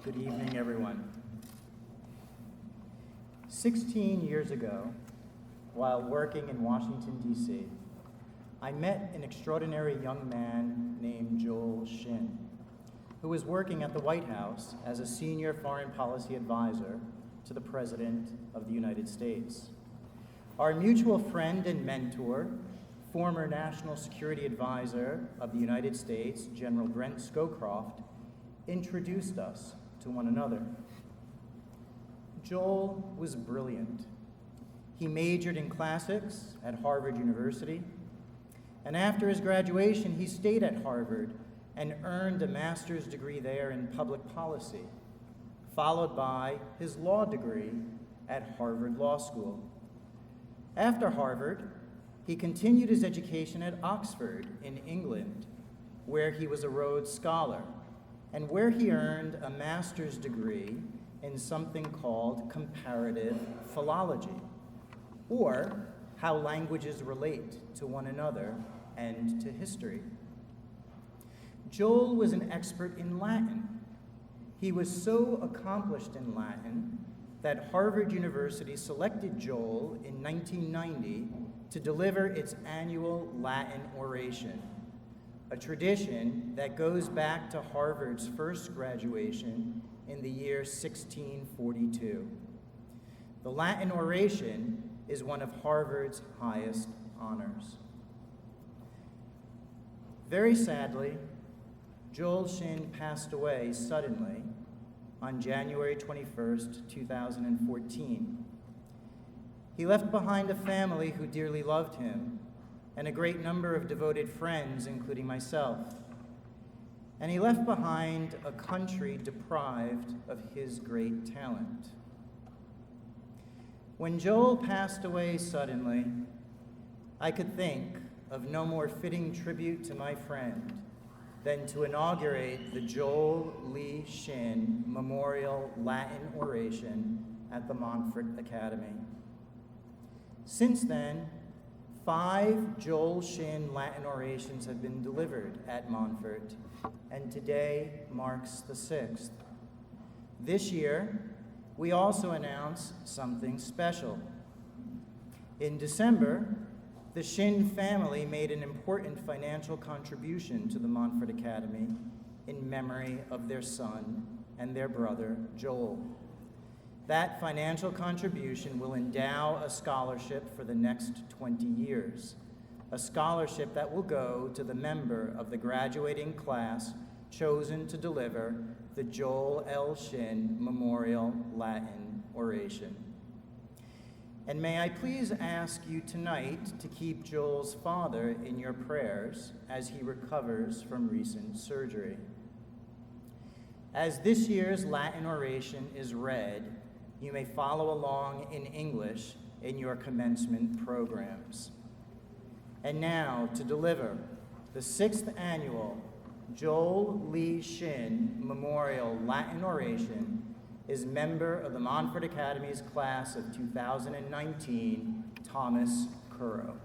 Good evening, everyone. 16 years ago, while working in Washington, D.C., I met an extraordinary young man named Joel Shin, who was working at the White House as a senior foreign policy advisor to the President of the United States. Our mutual friend and mentor, former National Security Advisor of the United States, General Brent Scowcroft, introduced us to one another. Joel was brilliant. He majored in classics at Harvard University, and after his graduation, he stayed at Harvard and earned a master's degree there in public policy, followed by his law degree at Harvard Law School. After Harvard, he continued his education at Oxford in England, where he was a Rhodes Scholar, and where he earned a master's degree in something called comparative philology, or how languages relate to one another and to history. Joel was an expert in Latin. He was so accomplished in Latin that Harvard University selected Joel in 1990 to deliver its annual Latin Oration, a tradition that goes back to Harvard's first graduation in the year 1642. The Latin Oration is one of Harvard's highest honors. Very sadly, Joel Shin passed away suddenly on January 21st, 2014. He left behind a family who dearly loved him and a great number of devoted friends, including myself. And he left behind a country deprived of his great talent. When Joel passed away suddenly, I could think of no more fitting tribute to my friend than to inaugurate the Joel Lee Shin Memorial Latin Oration at the Montfort Academy. Since then, 5 Joel Shin Latin orations have been delivered at Montfort, and today marks the 6th. This year, we also announce something special. In December, the Shin family made an important financial contribution to the Montfort Academy in memory of their son and their brother, Joel. That financial contribution will endow a scholarship for the next 20 years, a scholarship that will go to the member of the graduating class chosen to deliver the Joel L. Shin Memorial Latin Oration. And may I please ask you tonight to keep Joel's father in your prayers as he recovers from recent surgery. As this year's Latin oration is read, you may follow along in English in your commencement programs. And now, to deliver the 6th annual Joel Lee Shin Memorial Latin Oration is member of the Montfort Academy's class of 2019, Thomas Currow.